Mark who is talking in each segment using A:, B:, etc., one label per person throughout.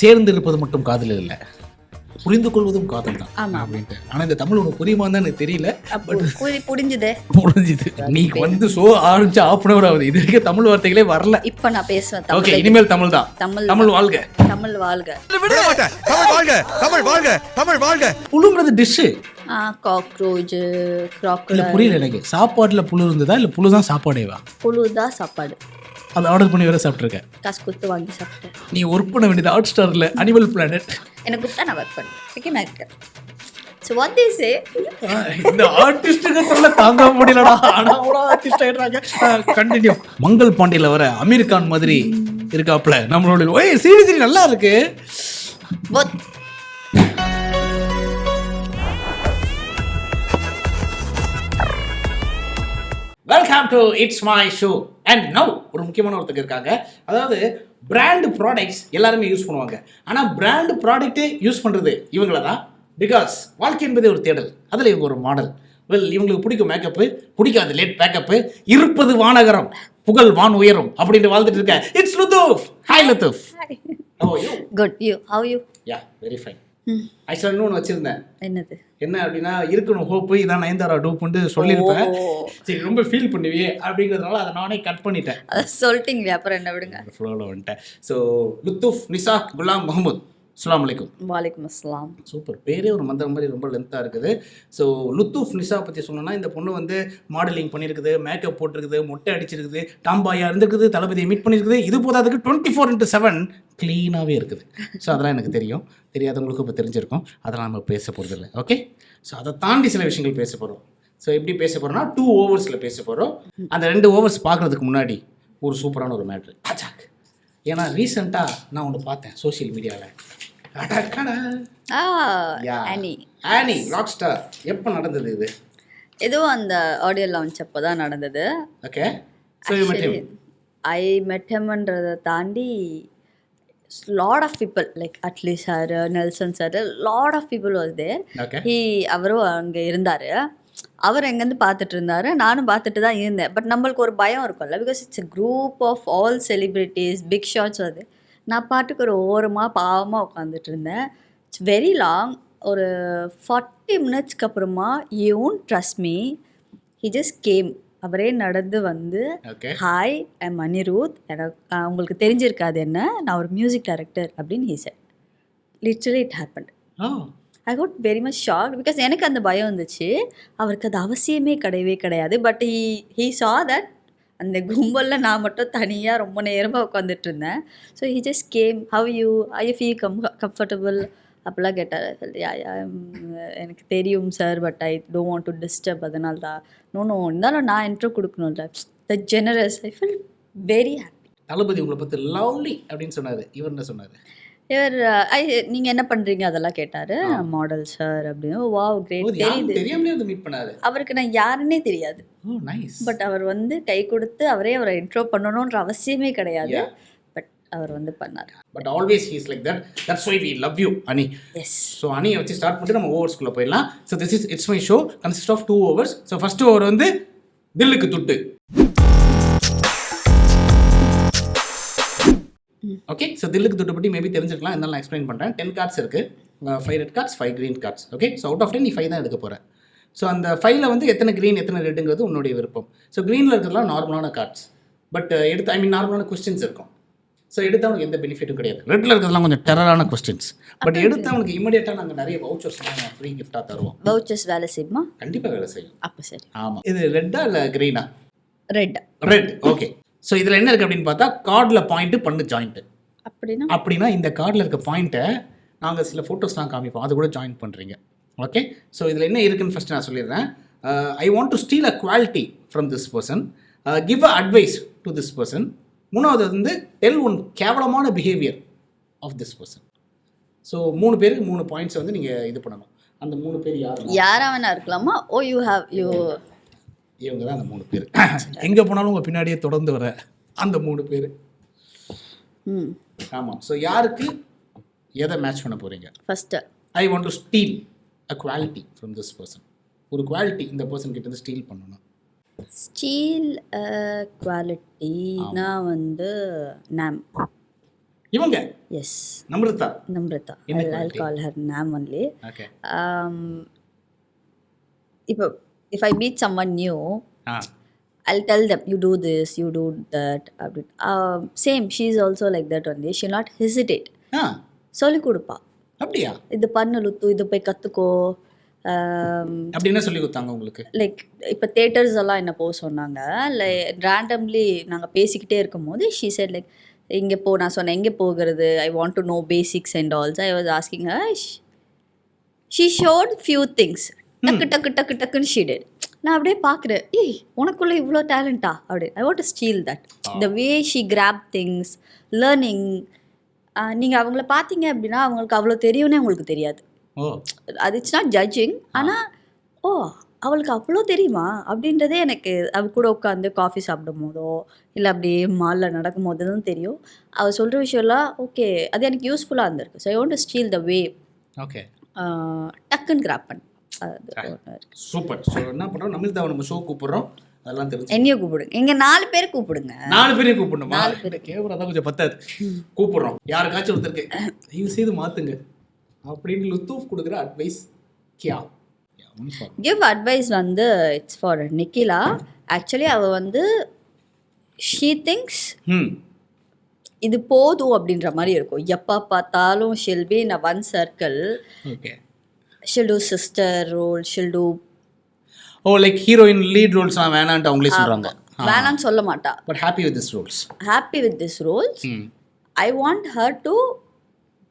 A: சேர்ந்து இருப்பது மட்டும் காதல் இல்லை, புரிந்து கொள்வதும் காதல் தான் அப்படின்ட்டு. ஆனால் இந்த தமிழ் உனக்கு புரியுமான்னு எனக்கு தெரியல,
B: புரிஞ்சுது.
A: நீ வந்து ஷோ ஆரம்பிச்சு ½ hour ஆகுது, இது வரைக்கும் தமிழ் வார்த்தைகளே வரல.
B: இப்போ நான் பேசுவேன்.
A: ஓகே, இனிமேல் தமிழ் தான். தமிழ் வாழ்க,
B: தமிழ் வாழ்க,
C: தமிழ் வாழ்க, தமிழ் வாழ்க.
A: புழுங்கிறது டிஷ்ஷு.
B: காக்ரோச்,
A: இல்லை புரியல எனக்கு. சாப்பாட்டில் புழு இருந்ததா இல்லை புழு தான் சாப்பாடேவா?
B: புழு தான் சாப்பாடு.
A: அதை ஆர்டர் பண்ணி வேற சாப்பிட்ருக்கேன்.
B: காசு கொடுத்து வாங்கி சாப்பிட்டேன்.
A: நீ ஒர்க் பண்ண வேண்டியது ஹாட் ஸ்டாரில் அனிமல் பிளானட்.
B: எனக்கு கொடுத்தா நான் ஒர்க் பண்ணேன். So what they say,
A: இந்த ஆர்டிஸ்ட்டுக்கு தாங்க முடியலடா, ஆனா ஒரு ஆர்டிஸ்ட் ஆயிடுறாங்க. கண்டினியூ. மங்கள் பாண்டியில வர அமீர் கான் மாதிரி இருக்காப்ல நம்மளோட. ஓய் சீரி நல்லா இருக்கு.
B: both.
A: Welcome to it's my show. And now ஒரு முக்கியமான ஒருத்தர் இருக்காங்க. அதாவது பிராண்ட் ப்ராடக்ட்ஸ் எல்லாருமே யூஸ் பண்ணுவாங்க, ஆனால் பிராண்ட் ப்ராடக்ட்டே யூஸ் பண்ணுறது இவங்கள தான். பிகாஸ் வாழ்க்கை என்பதே ஒரு தேடல், அதில் இவங்க ஒரு மாடல். வெல், இவங்களுக்கு பிடிக்கும் மேக்கப்பு, பிடிக்காது லேட் பேக்கப்பு, இருப்பது வானகரம், புகழ் வான் உயரும் அப்படின்னு வாழ்ந்துட்டு இருக்கேன். It's Luthuf. Hi Luthuf. How are you?
B: Good. You? How are you?
A: Yeah, very fine. ஆக்சுவலாக இன்னொன்று வச்சுருந்தேன்.
B: என்னது?
A: என்ன அப்படின்னா, இருக்கணும் ஹோப்பு, இதான் நயன்தாரா டூப்புன்ட்டு சொல்லியிருப்பேன். சரி, ரொம்ப ஃபீல் பண்ணுவியே அப்படிங்கிறதுனால அதை நானே கட் பண்ணிட்டேன்.
B: அதை சொல்லிட்டீங்களே, அப்புறம் என்ன விடுங்க.
A: ஃப்ளோவில் வந்துட்டேன். ஸோ லுத்தூஃப் நிசா குலாம் முகமது, அஸ்ஸலாமு அலைக்கும்.
B: வாலைக்கும் அஸ்ஸலாம்.
A: சூப்பர். பேரே ஒரு மந்திரம் மாதிரி ரொம்ப லென்த்தாக இருக்குது. ஸோ லுத்தூஃப் நிசா பற்றி சொன்னோன்னா, இந்த பொண்ணு வந்து மாடலிங் பண்ணியிருக்குது, மேக்கப் போட்டிருக்குது, மொட்டை அடிச்சிருக்குது, டாம்பாயாக இருந்திருக்குது, தளபதியை மீட் பண்ணியிருக்குது. இது போதாதுக்கு 24/7 க்ளீனாகவே இருக்குது. ஸோ அதெல்லாம் எனக்கு தெரியும். தெரியாதவங்களுக்கும் இப்போ தெரிஞ்சிருக்கும். அதெல்லாம் நம்ம பேச போகிறது இல்லை. ஓகே, ஸோ அதை தாண்டி சில விஷயங்கள் பேச போகிறோம். ஸோ எப்படி பேச போகிறோம்னா 2 hours பேச போகிறோம். அந்த 2 hours பார்க்குறதுக்கு முன்னாடி ஒரு சூப்பரான ஒரு மேட்ரு. ஏன்னா ரீசெண்டாக நான் ஒன்று பார்த்தேன் சோஷியல் மீடியாவில். ஆனி ராக் ஸ்டார். எப்போ நடந்தது இது?
B: ஏதோ அந்த ஆடியோ லான்ச் அப்போ தான் நடந்தது.
A: Okay, so you met him.
B: I met ஹிம்ன்றதை தாண்டி lot of people like Atlee sir, Nelson sir, lot of people was there. அவரும் அங்கே இருந்தார். அவர் எங்கேருந்து பார்த்துட்டு இருந்தார், நானும் பார்த்துட்டு தான் இருந்தேன். பட் நம்மளுக்கு ஒரு பயம் இருக்கும்ல, because it's a group of all celebrities, big shots. அது நான் பாட்டுக்கு ஒரு ஓரமாக பாவமாக உட்காந்துட்டு இருந்தேன். It's very long. ஒரு 40 minutesக்கு அப்புறமா, you won't trust me, he just came. அவரே நடந்து வந்து, ஹாய் ஐம் அனிருத், எனக்கு உங்களுக்கு தெரிஞ்சிருக்காது என்ன, நான் ஒரு மியூசிக் டைரக்டர் அப்படின்னு he said. Literally it happened. I got very much shocked. Because எனக்கு அந்த பயம் இருந்துச்சு. அவருக்கு அது அவசியமே கிடையாது. பட் ஹீ சா தட் அந்த கும்பலில் நான் மட்டும் தனியாக ரொம்ப நேரமாக உட்காந்துட்டு இருந்தேன். So he just came, how you, I feel comfortable அப்படிலாம் கேட்டார். எனக்கு தெரியும் sir, but I don't want to disturb, அதனால தான். நோ இருந்தாலும் நான் இன்ட்ரோ கொடுக்கணும்ல, the generous. I feel very happy.
A: Thalapathy உங்களை பற்றி லவ்லி அப்படின்னு சொன்னார். இவர் என்ன சொன்னார்?
B: இவர் நீங்கள் என்ன பண்ணுறீங்க அதெல்லாம் கேட்டார். மாடல் சார் அப்படின்னு. Wow great.
A: தெரியாமலே மீட் பண்ணாரு.
B: அவருக்கு நான் யாருன்னே தெரியாது. பட் அவர் வந்து கை கொடுத்து அவரை இன்ட்ரோ பண்ணணுன்ற அவசியமே கிடையாது. பட் அவர் வந்து பண்ணார்.
A: But always he is like that. That's why we love you Ani.
B: Yes.
A: So அனியை வச்சு ஸ்டார்ட் பண்ணிட்டு நம்ம ஓவர்ஸ்குள்ளே போயிடலாம். So this is it's my show consist of 2 hours. So first over வந்து தில்லுக்கு துட்டு. ஓகே, ஸோ தில்லுக்கு துட்டு பற்றி மேபி தெரிஞ்சிருக்கலாம், இருந்தாலும் நான் எக்ஸ்பிளைன் பண்ணுறேன். 10 cards இருக்குது, 5 red cards, 5 green cards. Okay, so out of 10 நீ 5 தான் எடுக்க போகிறேன். ஸோ அந்த 5ல் வந்து எத்தனை க்ரீன் எத்தனை ரெட்டுங்கிறது உன்னுடைய விருப்பம். ஸோ க்ரீனில் இருக்கிறதுலாம் நார்மலான கார்ட்ஸ். பட் நார்மலான கொஸ்டின்ஸ் இருக்கும். ஸோ எடுத்து அவனுக்கு எந்த பெனிஃபிட்டும் கிடையாது. ரெட்டில் இருக்கிறதுலாம் கொஞ்சம் டெரரான கொஸ்டின்ஸ். பட் எடுத்து அவனுக்கு இமீடியட்டாக நாங்கள் நிறைய வவுச்சர்ஸ்லாம் ஃப்ரீ கிஃப்டாக தருவோம்.
B: வவுச்சர்ஸ் வேலை செய்யுமா?
A: கண்டிப்பாக வேலை செய்யும்.
B: அப்போ சரி.
A: ஆமாம். இது ரெட்டா இல்லை க்ரீனா?
B: ரெட்.
A: ஓகே, ஸோ இதில் என்ன இருக்குது அப்படின்னு பார்த்தா, கார்டில் பாயிண்ட்டு பண்ணு ஜாயிண்ட்டு. அப்படின்னா இந்த கார்டில் இருக்க பாயிண்ட்டை நாங்கள் சில ஃபோட்டோஸ்லாம் காமிப்போம், அது கூட ஜாயின் பண்ணுறீங்க. ஓகே, ஸோ இதில் என்ன இருக்குன்னு ஃபஸ்ட்டு நான் சொல்லிடுறேன். I want to steal a quality from this person, give a advice to this person. மூணாவது வந்து டெல் ஒன் கேவலமான behaviour of this person. So 3 பேருக்கு 3 பாயிண்ட்ஸை வந்து நீங்கள் இது பண்ணணும். அந்த 3 பேர்
B: யாரா வேணா இருக்கலாமா?
A: இவங்க தான் அந்த 3 பேர். எங்கே போனாலும் உங்கள் பின்னாடியே தொடர்ந்து வர அந்த 3 பேர். ஆமாம். ஸோ யாருக்கு எதை மேட்ச் பண்ண போகிறீங்க?
B: First
A: I want to steal a quality from this person. ஒரு குவாலிட்டி இந்த பர்சன் கிட்ட இருந்து ஸ்டீல் பண்ணணும்.
B: ஸ்டீல் குவாலிட்டினா வந்து
A: இவங்க
B: எஸ்
A: நம்ரதா.
B: Namrata.
A: என்ன
B: I'll
A: quality?
B: call her Nam only.
A: Okay.
B: இப்போ if I meet someone new,
A: ah
B: I'll tell them, you do this, you do that. Same, she's also like that only. She'll not hesitate.
A: ஆ
B: சொல்லிக் கொடுப்பா,
A: அப்படியா?
B: இது பண்ணு லுத்து, இது போய் கற்றுக்கோ.
A: அப்படி என்ன சொல்லி கொடுத்தாங்க உங்களுக்கு?
B: லைக் இப்போ தேட்டர்ஸ் எல்லாம் என்ன போக சொன்னாங்க. லைக் ரேண்டம்லி நாங்கள் பேசிக்கிட்டே இருக்கும்போது ஷீ செட் லைக் இங்கே போ. நான் சொன்னேன் எங்கே போகிறது, ஐ want to know basics and also. I was asking she showed few things. டக்கு டக்கு டக்கு டக்குன்னு ஷீ டிட். நான் அப்படியே பார்க்குறேன், ஏய் உனக்குள்ளே இவ்வளோ டேலண்டா அப்படி. I want to steal that the way she grab things, learning. நீங்கள் அவங்கள பார்த்தீங்க அப்படின்னா அவங்களுக்கு அவ்வளோ தெரியும்னே உங்களுக்கு தெரியாது.
A: ஓ
B: அது இட்ஸ் நாட் ஜட்ஜிங். ஆனால் ஓ அவளுக்கு அவ்வளோ தெரியுமா அப்படின்றதே எனக்கு அவ கூட உட்காந்து காஃபி சாப்பிடும் போதோ இல்லை அப்படியே மாலில் நடக்கும் போது தான் தெரியும். அவள் சொல்கிற விஷயம்லாம் ஓகே, அது எனக்கு யூஸ்ஃபுல்லாக இருந்திருக்கு. So I want to steel the way.
A: Okay,
B: டக்குன்னு கிராப் பண்ணு. அது
A: சூப்பர். ஸோ என்ன பண்ணுறோம், நமிதாவை நம்ம ஷோ கூப்பிடுறோம், அதெல்லாம் தெரிஞ்சு
B: என்னையும் கூப்பிடுங்க. எங்கள் 4 பேர் கூப்பிடுங்க.
A: 4 பேரையும் கூப்பிடணுமா? கேவரம் தான் கொஞ்சம் பத்தாது. கூப்பிடுறோம். யாருக்காச்சும் ஒருத்தருக்கு தயவு செய்து மாற்றுங்க அப்படின்னு லுத்தூஃப் கொடுக்குற அட்வைஸ் கியா?
B: கிவ் அட்வைஸ் வந்து இட்ஸ் ஃபார் நிக்கிலா. ஆக்சுவலி அவள் வந்து ஷீ திங்ஸ் இது போதும் அப்படின்ற மாதிரி இருக்கும். எப்போ பார்த்தாலும் she'll be in one circle.
A: Okay,
B: she'll do sister role, she'll do
A: like heroine lead ரோல்ஸ்லாம் வேணான்ட்டு அவங்களே சொல்கிறாங்க.
B: வேணான்னு சொல்ல மாட்டா.
A: But happy with this roles.
B: Happy with this roles. I want her to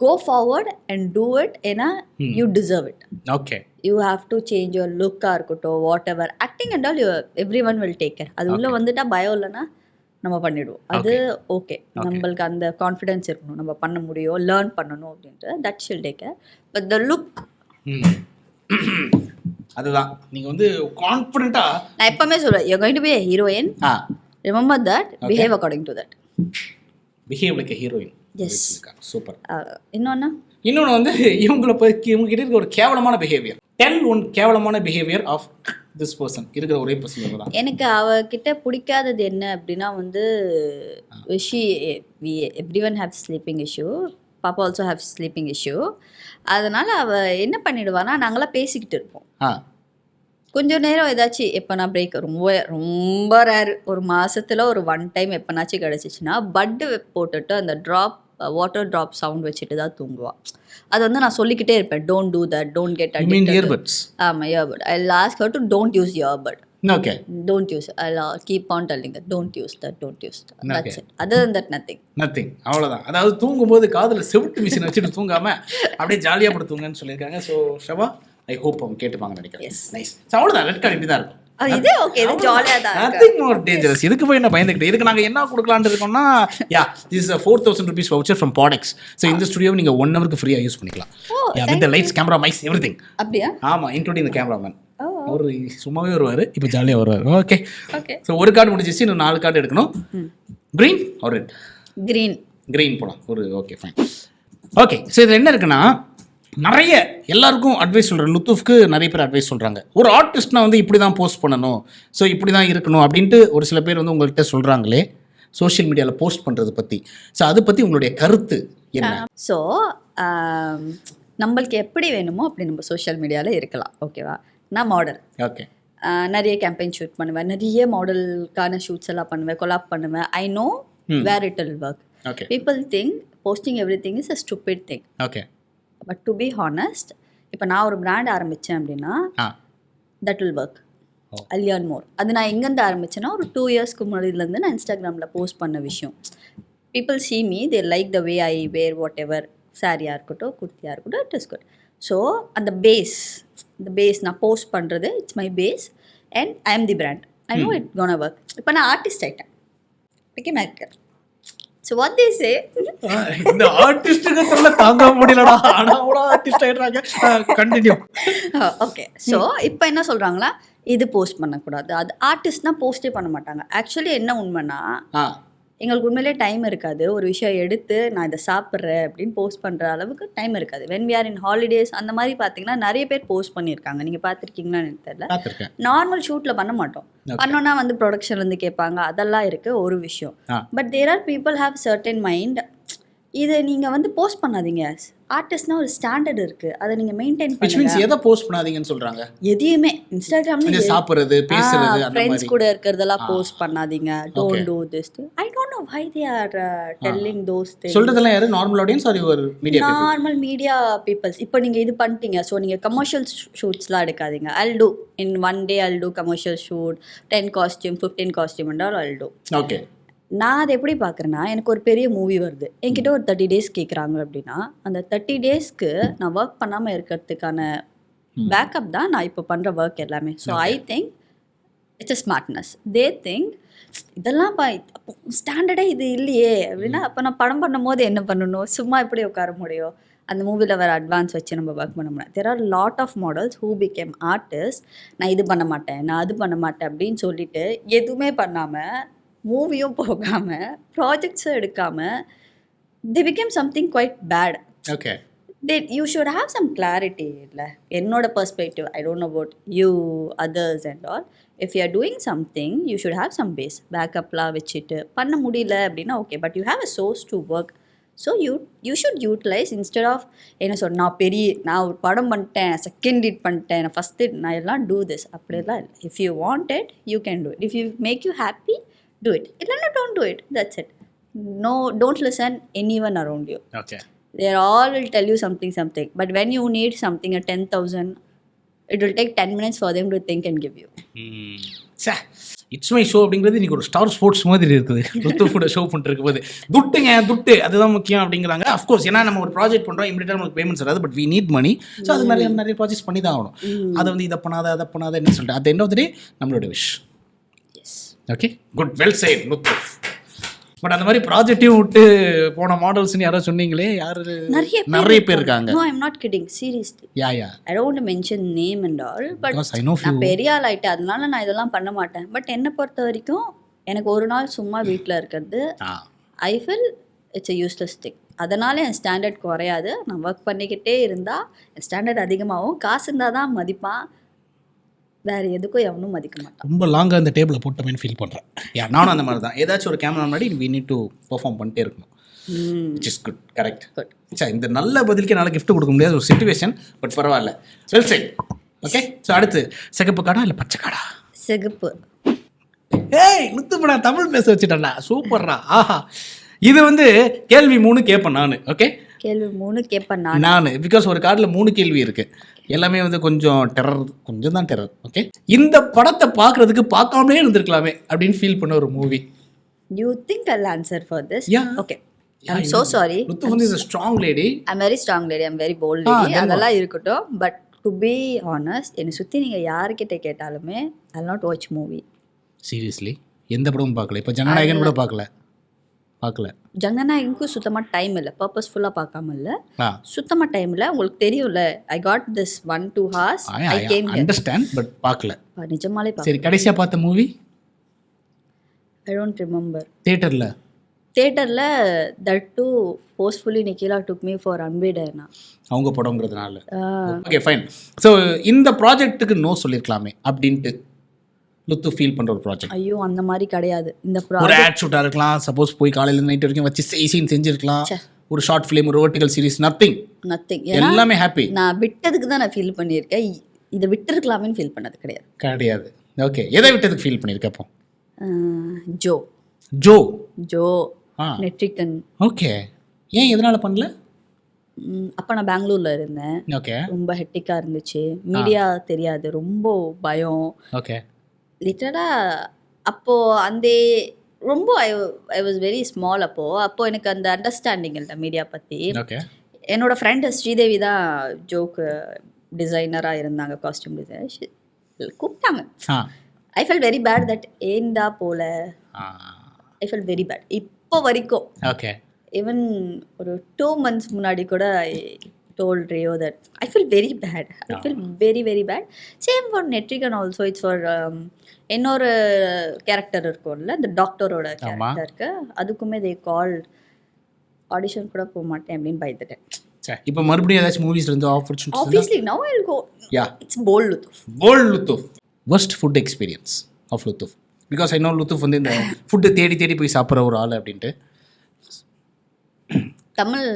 B: go forward and do it in a you deserve it.
A: Okay,
B: you have to change your look or kuto whatever acting and all, everyone will take care. அது உள்ள வந்துட்டா பயம் இல்லைன்னா நம்ம பண்ணிடுவோம். அது okay, நம்மளுக்கு அந்த கான்ஃபிடென்ஸ் இருக்கணும், நம்ம பண்ண முடியும், லேர்ன் பண்ணணும் அப்படின்ட்டு. That she'll take care. But the look
A: அதுதான் நீங்கள் வந்து கான்ஃபிடென்ட்டா.
B: நான் எப்பவுமே சொல்லுவேன், you're going to be a heroine, remember that, behave according to that.
A: Behave like a heroine.
B: Yes,
A: super.
B: இன்னொன்று
A: வந்து இவங்களை இவங்க கிட்ட இருக்க ஒரு கேவலமான பிஹேவியர். டெல் ஒன் கேவலமான பிஹேவியர் ஆஃப் திஸ் பர்சன். இருக்கிற ஒரே பர்சன் தான்
B: எனக்கு அவகிட்ட பிடிக்காதது என்ன அப்படின்னா வந்து எவ்ரிவன் ஹேவ் ஸ்லீப்பிங் இஷ்யூ. பாப்பா ஆல்சோ ஹேவ் ஸ்லீப்பிங் இஷ்யூ. அதனால் அவள் என்ன பண்ணிடுவானா, நாங்களாம் பேசிக்கிட்டு இருப்போம். கொஞ்சம் நேரம் ஏதாச்சும் எப்போனா பிரேக் ரொம்ப ரொம்ப ரேர், ஒரு மாதத்தில் ஒரு 1 டைம் எப்போனாச்சும் கிடச்சிச்சின்னா பட்டு போட்டுட்டு அந்த வாட்டர் ட்ராப் சவுண்ட் வச்சுட்டு தான் தூங்குவாள். அது வந்து நான் சொல்லிக்கிட்டே இருப்பேன், don't do that, don't get
A: earbuds.
B: ஆமாம், earbud. I lost her to don't use earbud.
A: Okay,
B: don't use it. I'll keep on telling her, don't use that, don't use that. That's it. Other than that, nothing.
A: அவ்வளோதான். அதாவது தூங்கும்போது காதில் செவிட்டு machine வச்சுட்டு தூங்காமல் அப்படியே ஜாலியாக படுத்துங்கன்னு சொல்லியிருக்காங்க. ஸோ ஷவா, ஐ ஹோப் அவங்க கேட்டுப்பாங்கன்னு நினைக்கிறேன். நைஸ். ஸோ அவ்வளோதான், ரெட் கார்டு இப்படி தான் இருக்கும்.
B: இது ஓகே, இது ஜாலியாக தான்.
A: Nothing more dangerous. இதுக்கு போய் என்ன பயந்துக்கிட்டு, இதுக்கு நாங்கள் என்ன கொடுக்கலான்னு இருக்கோம்னா, this is 4,000 rupees voucher from Podex. So இந்த ஸ்டுடியோ நீங்கள் 1 hour ஃப்ரீயாக யூஸ் பண்ணிக்கலாம். With lights, camera, mikes, everything.
B: அப்படியா?
A: ஆமாம், இன்க்ளூடிங் த கேமராமேன். அவர் சும்மாவே வருவார், இப்போ ஜாலியாக வருவார். Okay,
B: okay.
A: ஸோ ஒரு கார்டு முடிஞ்சிச்சு, இன்னும் 4 கார்டு எடுக்கணும். க்ரீன் ஒரு ரெட்? க்ரீன் போலாம். ஒரு ஓகே, ஃபைன். ஓகே, ஸோ இதில் என்ன இருக்குன்னா, நிறைய எல்லாருக்கும் அட்வைஸ் சொல்கிறேன். லுத்தூஃப்க்கு நிறைய பேர் அட்வைஸ் சொல்கிறாங்க. ஒரு ஆர்டிஸ்ட்னா வந்து இப்படி தான் போஸ்ட் பண்ணணும், ஸோ இப்படி தான் இருக்கணும் அப்படின்ட்டு ஒரு சில பேர் வந்து உங்கள்கிட்ட சொல்கிறாங்களே சோஷியல் மீடியாவில் போஸ்ட் பண்ணுறது பற்றி. ஸோ அதை பற்றி உங்களுடைய கருத்து என்ன?
B: ஸோ நம்மளுக்கு எப்படி வேணுமோ அப்படி நம்ம சோஷியல் மீடியாவில் இருக்கலாம். ஓகேவா? நான் மாடல்.
A: ஓகே,
B: நிறைய கேம்பெயின் ஷூட் பண்ணுவேன், நிறைய மாடலுக்கான ஷூட்ஸ் எல்லாம் பண்ணுவேன், கொலாப் பண்ணுவேன். I know where it will work.
A: Okay,
B: people think posting every thing is a stupid thing.
A: Okay,
B: but to be honest, இப்போ நான் ஒரு பிராண்ட் ஆரம்பித்தேன் அப்படின்னா that will work. I learn more. அது நான் எங்கேருந்து ஆரம்பித்தேன்னா ஒரு 2 yearsக்கு முன்னாடியிலேருந்து நான் இன்ஸ்டாகிராமில் போஸ்ட் பண்ண விஷயம். People see me, they like the way I wear whatever, சாரியாக இருக்கட்டும், குர்த்தியாக இருக்கட்டும், இட் இஸ் குட். ஸோ அந்த பேஸ் நான் போஸ்ட் பண்ணுறது, it's my face and I am the brand. I know it gonna work. இப்போ நான் ஆர்டிஸ்ட் ஆகிட்டேன், become actor. So what they say,
A: இந்த ஆர்டிஸ்ட்டுக்கு சொல்ல தாங்க முடியலடா, ஆனால் கூட ஆர்டிஸ்ட் ஆகிடுறாங்க. கண்டினியூ.
B: ஓகே, ஸோ இப்போ என்ன சொல்கிறாங்களா, இது போஸ்ட் பண்ணக்கூடாது, அது ஆர்டிஸ்ட்னால் போஸ்ட்டே பண்ண மாட்டாங்க. ஆக்சுவலி என்ன உண்மைன்னா, எங்களுக்கு உண்மையிலே டைம் இருக்காது. ஒரு விஷயம் எடுத்து நான் இதை சாப்பிட்றேன் அப்படின்னு போஸ்ட் பண்ணுற அளவுக்கு டைம் இருக்காது. When we are in holidays அந்த மாதிரி பார்த்தீங்கன்னா நிறைய பேர் போஸ்ட் பண்ணியிருக்காங்க. நீங்கள் பார்த்துருக்கீங்களான்னு எனக்கு தெரியல. நார்மல் ஷூட்டில் பண்ண மாட்டோம். பண்ணோன்னா வந்து ப்ரொடக்ஷன்லேருந்து கேட்பாங்க, அதெல்லாம் இருக்குது ஒரு விஷயம். But there are people have certain mind. இதை நீங்கள் வந்து போஸ்ட் பண்ணாதீங்க. ஆர்டிஸ்ட்னா ஒரு ஸ்டாண்டர்ட் இருக்குது, அதை நீங்கள் மெயின்டைன்
A: which means
B: பண்ணுங்க.
A: எதை போஸ்ட் பண்ணாதீங்கன்னு சொல்றாங்க?
B: எதையுமே இன்ஸ்டாகிராம்ல
A: சாப்பிடுறது, பேசுறது, அந்த
B: ஃப்ரெண்ட்ஸ்
A: மாதிரி.
B: கூட இருக்கிறதெல்லாம் போஸ்ட் பண்ணாதீங்க. Don't do this. I don't know why they are telling those things.
A: சொல்றதெல்லாம் யாரு? Normal audience or your media people?
B: Normal media peoples. இப்போ நீங்கள் இது பண்ணிட்டீங்க, ஸோ நீங்கள் கமர்ஷியல் ஷூட்ஸ்லாம் எடுக்காதீங்க. I'll do in one day, I'll do commercial shoot, 10 costume, 15 costume and all I'll do.
A: Okay.
B: நான் அதை எப்படி பார்க்குறேன்னா, எனக்கு ஒரு பெரிய மூவி வருது, என்கிட்ட ஒரு 30 days கேட்குறாங்க அப்படின்னா, அந்த 30 daysக்கு நான் ஒர்க் பண்ணாமல் இருக்கிறதுக்கான பேக்கப் தான் நான் இப்போ பண்ணுற ஒர்க் எல்லாமே. So I think it's a smartness. They think இதெல்லாம் அப்போ ஸ்டாண்டர்டே இது இல்லையே அப்படின்னா, அப்போ நான் படம் பண்ணும் போது என்ன பண்ணணும்? சும்மா எப்படி உட்கார முடியும்? அந்த மூவியில் வேறு அட்வான்ஸ் வச்சு நம்ம ஒர்க் பண்ண முடியாது. There are lot of models who became artist. நான் இது பண்ண மாட்டேன், நான் அது பண்ண மாட்டேன் அப்படின்னு சொல்லிட்டு எதுவுமே பண்ணாமல், மூவியும் போகாமல், ப்ராஜெக்ட்ஸும் எடுக்காமல், they became something quite bad.
A: Okay.
B: You should have some clarity. இல்லை, என்னோட perspective, I don't know about you, others and all. If you are doing something, you should have some base. பேக்கப்லாம் வச்சுட்டு பண்ண முடியல அப்படின்னா okay, but you have a source to work. So you should utilise instead of என்ன சொல், நான் ஒரு படம் பண்ணிட்டேன், செகண்ட் லீட் பண்ணிட்டேன், நான் ஃபஸ்ட் நான் எல்லாம் டூ திஸ் அப்படிலாம் இல்லை. If you want it you can do it. If you make you happy, do it. இல்லைன்னா don't do it. That's it. No, don't listen anyone around you.
A: Okay.
B: They all will tell you something. But when you need something at 10,000, it will take 10 minutes for them to think and give you.
A: It's my show அப்படிங்கிறது இன்னைக்கு ஒரு star sports மாதிரி இருக்குது. லுத்துஃபோட show பண்ணிட்டு போது துட்டு அதுதான் முக்கியம் அப்படிங்கிறாங்க. அஃப்கோர்ஸ், ஏன்னா நம்ம ஒரு ப்ராஜெக்ட் பண்ணுறோம், இமீடியட்டாக நமக்கு பேமெண்ட்ஸ் வராது, but we need money. So அது நிறைய ப்ராஜெக்ட்ஸ் பண்ணி தான் ஆகணும். அதை வந்து இதை பண்ணாத அதை பண்ணாத என்ன சொல்லிட்டு at the end of the day நம்மளோட விஷ். Okay, good, well said Luthuf. But அந்த மாதிரி ப்ராஜெக்டையும் விட்டு போன மாடல்ஸ்னு யாரோ சொன்னீங்களே, யாரு? நிறைய பேர் இருக்காங்க.
B: No, I'm not kidding, seriously.
A: Yeah.
B: I don't want to mention name and all, but நான் பெரிய ஆள் ஆயிட்டேன், அதனால நான் இதெல்லாம் பண்ண மாட்டேன். பட் என்னை பொறுத்த வரைக்கும் எனக்கு ஒரு நாள் சும்மா வீட்டில் இருக்கிறது, I feel it's a useless thing. அதனால என் ஸ்டாண்டர்ட் குறையாது. நான் ஒர்க் பண்ணிக்கிட்டே இருந்தால் என் ஸ்டாண்டர்ட் அதிகமாகும். காசு இருந்தால் தான் மதிப்பான், வேறு எதுக்கும் எவனும் மதிக்க மாட்டான்.
A: ரொம்ப லாங்காக அந்த டேபிளில் போட்டோமேனு ஃபீல் பண்ணுறேன். நானும் அந்த மாதிரி தான். ஏதாச்சும் ஒரு கேமரா முன்னாடி வி நீட் டு பெர்ஃபார்ம் பண்ணிட்டே இருக்கணும். Which is good, correct. Sir, இந்த நல்ல பதிலுக்கு என்னால் கிஃப்ட் கொடுக்க முடியாத ஒரு சிச்சுவேஷன், பட் பரவாயில்ல. Well said. ஓகே, ஸோ அடுத்து சிகப்பு காடா இல்லை பச்சை காடா?
B: சிகப்பு.
A: ஏய், முத்துப்படா தமிழ் பேச வச்சுட்டேன்டா, சூப்பர்ரா. ஆஹா, இது வந்து கேள்வி 3 கேட்பேன் நான். ஓகே,
B: கேள்வி 3 கேட்பேன்
A: நான். பிகாஸ் ஒரு கார்டில் 3 கேள்வி இருக்கு, எல்லாமே வந்து கொஞ்சம் தான் டெரர். ஓகே, இந்த படத்தை பார்க்கறதுக்கு பார்க்காமலே இருந்திருக்கலாமே அப்படின்னு ஃபீல் பண்ண ஒரு movie.
B: You think I'll answer for this?
A: Yeah.
B: Okay. I'm so sorry.
A: Luthu is a strong lady.
B: I'm very strong lady. I'm very bold lady. அதெல்லாம் இருக்கட்டும். But to be honest, என்னை சுற்றி நீங்கள் யாருக்கிட்ட கேட்டாலுமே I'll not watch movie.
A: Seriously? எந்த படமும் பார்க்கல? இப்போ ஜனநாயகன் கூட பார்க்கல.
B: ஜனநாயகனுக்கும் சுத்தமாக டைம் இல்லை, பர்பஸ்ஃபுல்லாக பார்க்காம இல்லை, சுத்தமாக டைம் இல்லை. உங்களுக்கு தெரியும்ல, I got this 1-2 hours.
A: I came understand, but பார்க்கல.
B: நிஜமாலே பார்க்கல.
A: சரி, கடைசியாக பார்த்த மூவி?
B: I don't remember.
A: தியேட்டரில் that too purposefully Nikhila took me for அன்பேடர்னா அவங்க படங்கிறதுனால. Okay, fine. ஸோ இந்த ப்ராஜெக்ட்டுக்கு நோ சொல்லியிருக்கலாமே அப்படின்ட்டு லுத்து ஃபீல் பண்ணுற ஒரு ப்ராஜெக்ட்?
B: ஐயோ, அந்த மாதிரி கிடையாது. இந்த
A: ஒரு ஆட் ஷூட்டாக இருக்கலாம், சப்போஸ் போய் காலையில் நைட் வரைக்கும் வச்சு சீன் செஞ்சுருக்கலாம், ஒரு ஷார்ட் ஃபிலிம், ஒரு வெர்டிகல் சீரிஸ், நத்திங். எல்லாமே ஹாப்பி. நான் விட்டதுக்கு தான் நான் ஃபீல் பண்ணியிருக்கேன், இதை விட்டுருக்கலாமேன்னு ஃபீல் பண்ணது கிடையாது. ஓகே, எதை விட்டதுக்கு ஃபீல் பண்ணியிருக்கேன் அப்போ? ஜோ நெட்ரிகன். ஓகே, ஏன் எதனால் பண்ணல? அப்போ நான் பெங்களூரில் இருந்தேன். ஓகே, ரொம்ப ஹெக்டிக்காக இருந்துச்சு, மீடியா தெரியாது, ரொம்ப பயம். ஓகே, லிட்டரலாக அப்போது அந்த ரொம்ப ஐ வாஸ் வெரி ஸ்மால். அப்போது எனக்கு அந்த அண்டர்ஸ்டாண்டிங் இல்லை மீடியா பற்றி. என்னோடய ஃப்ரெண்டு ஸ்ரீதேவி தான் ஜோக்கு டிசைனராக இருந்தாங்க, காஸ்டியூம் டிசைனர். கூப்பிட்டாங்க. ஐ ஃபெல் வெரி பேட் தட் ஏன்டா போல. ஐ ஃபெல் வெரி பேட் இப்போ வரைக்கும். ஓகே, ஈவன் ஒரு 2 months முன்னாடி கூட told Rio that I feel very bad. I feel very, very bad. Same for Netrigan also. It's for இன்னொரு கேரக்டர் இருக்கும்ல, இந்த டாக்டரோட கேரக்டருக்கு, அதுக்குமே they called ஆடிஷன் கூட போக மாட்டேன் அப்படின்னு பயந்துட்டேன். இப்போ மறுபடியும் ஏதாச்சும் மூவிஸ் இருந்து opportunity? Obviously now I'll go. Yeah, it's bold Lutuf. Worst food experience of Lutuf, because I know Lutuf வந்து இந்த ஃபுட்டு தேடி போய் சாப்பிட்ற ஒரு ஆள் அப்படின்ட்டு.
B: தமிழ்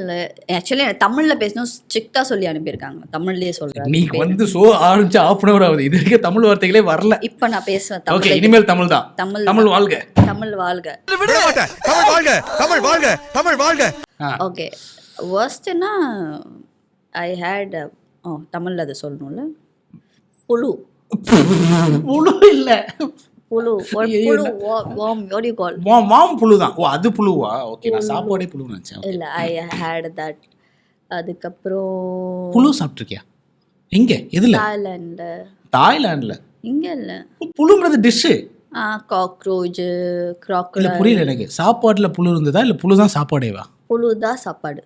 B: ஆக்சுவலி தமிழில் பேசணும் ஸ்ட்ரிக்டாக சொல்லி அனுப்பியிருக்காங்க. தமிழ்லேயே சொல்கிறேன்.
A: நீ வந்து ஷோ ஆரம்பிச்சு ½ ஆகுது, இது வரைக்கும் தமிழ் வார்த்தைகளே வரல.
B: இப்போ நான் பேசுவேன்
A: ஓகே,
B: தமிழ்.
A: இனிமேல் தமிழ் தான். தமிழ் வாழ்க.
B: தமிழ் வாழ்க.
C: விட மாட்டேன். தமிழ் வாழ்க, தமிழ் வாழ்க, தமிழ் வாழ்க.
B: ஓகே, worstனா ஐ ஹேட் தமிழில் அதை சொல்லணும்ல, புழு.
A: புழு இல்ல,
B: புழு புழு what do you call?
A: வாம் புழு தான். ஓ அது புழுவா? ஓகே, நான் சாப்பாடே புழு நினைச்சேன்.
B: இல்லை, ஐ ஹேட் தட். அதுக்கப்புறம்
A: புழு சாப்பிட்ருக்கியா? எங்க? எதுல? தாய்லாந்துல.
B: இங்கே இல்லை.
A: புழுங்கிறது டிஷ்ஷு.
B: காக்ரோச்,
A: இல்ல
B: crocodile.
A: புரியல எனக்கு. சாப்பாட்டுல புழு இருந்ததா இல்ல புழு தான் சாப்பாடேவா?
B: புழு தான் சாப்பாடு.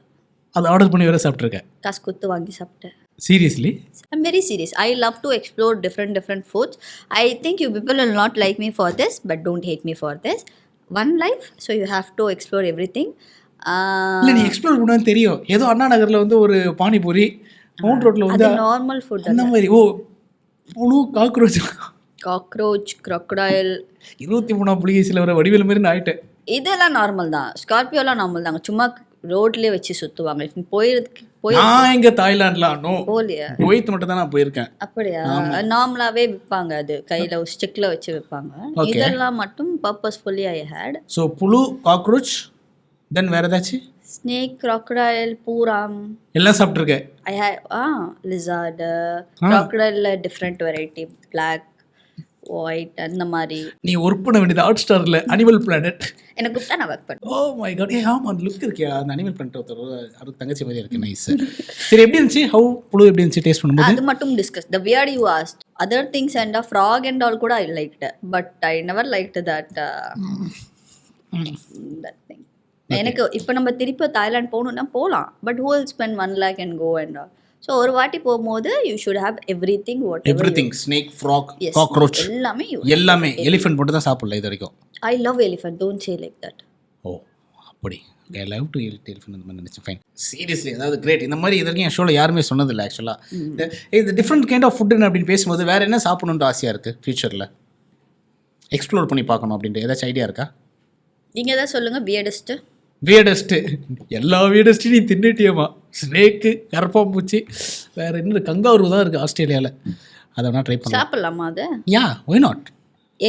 A: அதை ஆர்டர் பண்ணி வேற சாப்பிட்ருக்கேன்.
B: காசு கொடுத்து வாங்கி சாப்பிட்டேன்.
A: Seriously?
B: I'm very serious. I love to explore different foods. I think you people will not like me for this, but don't hate me for this. One life, so you have to explore everything.
A: இல்ல நீ explore பண்ணுவேன்னு தெரியும். ஏதோ அண்ணா நகர்ல வந்து ஒரு panipuri, mount ரோட்ல
B: அது
A: வந்து
B: நார்மல் ஃபுட்.
A: அந்த மாதிரி. ஓ புழு, காக்ரோச்.
B: காக்ரோச், crocodile,
A: 23ஆம் புலிகேசியில் வர வடிவேல் மாதிரி நான் ஆயிட்டேன்.
B: இதெல்லாம் நார்மல் தான். ஸ்கார்பியோலாம் நார்மல் தாங்க. சும்மா ரோட்லேயே வச்சு சுற்றுவாங்க. போய்
A: நான் எங்க தாய்லாந்துல நோ
B: போலியா?
A: குவைத் மட்டும் தான் நான் போயிருக்கேன்.
B: அப்படியா? நார்மலாகவே விற்பாங்க. அது கையில் ஸ்டிக்கில் வச்சு விற்பாங்க. இதெல்லாம் மட்டும் பர்பஸ்ஃபுல்லி ஐ ஹேட்.
A: ஸோ புழு, காக்ரோச், தென் வேற ஏதாச்சும்?
B: ஸ்னேக், crocodile, பூராம்
A: எல்லாம் சாப்பிட்ருக்கேன்.
B: I hate lizard, crocodile different variety, black, white, அந்த மாதிரி.
A: நீ ஒர்க் பண்ண வேண்டியது ஹாட் ஸ்டார்ல அனிமல் பிளானட்.
B: எனக்கு கூப்பிட்டா நான் ஒர்க் பண்ணுவேன்.
A: Oh my god. ஆமா, அந்த லுக் இருக்கே, அந்த அனிமல் பிளானட் ஒருத்தர் அவருக்கு தங்கச்சி மாதிரி இருக்கு. நைஸ். சரி, எப்படி இருந்துச்சு? ஹவு புழு எப்படி இருந்துச்சு டேஸ்ட் பண்ணும்போது?
B: அது மட்டும் discuss. The weird you asked. Other things and a frog and all கூட I liked, but I never liked that that thing. எனக்கு இப்போ நம்ம திருப்பி தாய்லாந்து போகணுன்னா போகலாம், but who will spend 1 lakh and go and all. ஸோ ஒரு வாட்டி போகும்போது you should have everything.
A: Everything. Snake, frog, cockroach எல்லாமே. எலிஃபென்ட் மட்டும் தான் சாப்பிடல இது வரைக்கும்.
B: I love elephant. Don't say like that.
A: Oh அப்படி. I love to eat elephant அந்த மாதிரி நினச்சேன். Fine, seriously. அதாவது கிரேட். இந்த மாதிரி இது வரைக்கும் என் ஷோவில் யாருமே சொன்னதில்லை ஆக்சுவலாக. இது டிஃப்ரெண்ட் கைண்ட் ஆஃப் ஃபுட்டுன்னு அப்படின்னு பேசும்போது வேறு என்ன சாப்பிடணுன்ட்டு ஆசையாக இருக்குது ஃப்யூச்சரில் எக்ஸ்ப்ளோர் பண்ணி பார்க்கணும் அப்படின்ட்டு ஏதாச்சும் ஐடியா இருக்கா?
B: நீங்கள் எதாவது சொல்லுங்கள். வியர்டஸ்ட்டு.
A: வியர்டஸ்ட்டு எல்லா வியர்டஸ்ட்டும் நீ தின்னுட்டியம்மா. ஸ்னேக்கு, கரப்பாம்பூச்சி, வேறு என்ன, கங்காரு தான் இருக்குது ஆஸ்திரேலியாவில். அதை வேணா ட்ரை பண்ணலாம்.
B: சாப்பிட்லாமா அது?
A: யா, ஒய் நாட்.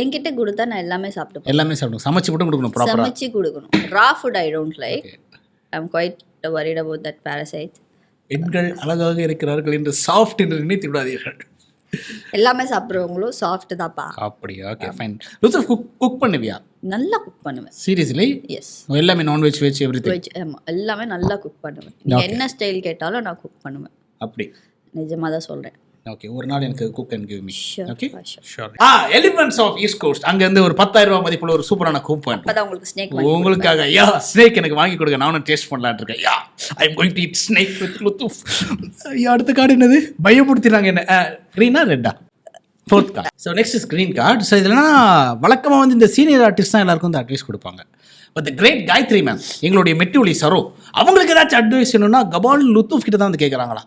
B: என்கிட்ட கொடுத்தா நான் எல்லாமே சாப்பிடுவேன்.
A: எல்லாமே சாப்பிடுவோம். சமைச்சு மட்டும் கொடுக்கணும். ப்ராப்பராக
B: சமைச்சு கொடுக்கணும். Raw food I don't like. I am quite worried about that parasite.
A: பெண்கள் அழகாக இருக்கிறார்கள் என்று சாஃப்ட் என்று நினைத்து விடாதீர்கள்.
B: எல்லாமே சாப்பிட்றவங்களும் சாஃப்ட் தான்ப்பா.
A: அப்படியா? Okay fine. லுத்ஃப் குக் பண்ணுவியா?
B: நல்லா குக் பண்ணுவேன்.
A: சீரியஸ்லி?
B: எஸ்.
A: எல்லாமே நான்வெஜ், வெஜ், எவ்ரிதிங்.
B: வெஜ். ஆமாம், எல்லாமே நல்லா குக் பண்ணுவேன். நீங்கள் என்ன ஸ்டைல் கேட்டாலும் நான் குக் பண்ணுவேன்.
A: அப்படி?
B: நிஜமாக தான் சொல்கிறேன்.
A: ஓகே, ஒரு நாள் எனக்கு cook and give me. Okay
B: sure.
A: Sure. Elements of east coast. அங்க இருந்து ஒரு 10,000 ரூபாய் மதிப்புள்ள ஒரு சூப்பரான கூப்பன்.
B: அப்பதான் உங்களுக்கு ஸ்னேக்
A: உங்களுக்காக. யா, ஸ்னேக் எனக்கு வாங்கி கொடுங்க, நானும் டேஸ்ட் பண்ணலாம்னு இருக்கேன். Ya, I am going to eat snake with Luthf. அடுத்த கார்டு என்னது? பயப்படுத்தினாங்க என்ன. கிரீனா ரெட்டா? Fourth card. So next is green card. So இதெல்லாம் வழக்கமாக வந்து இந்த சீனியர் ஆர்டிஸ்ட் தான் எல்லாருக்கும் வந்து அட்வைஸ் கொடுப்பாங்க. But the great Gayathri ma'am, எங்களுடைய மெட்டிஒலி சரோ, அவங்களுக்கு ஏதாச்சும் அட்வைஸ் வேணும்னா கபால் லுத்ஃப் கிட்ட தான் வந்து கேட்குறாங்களா?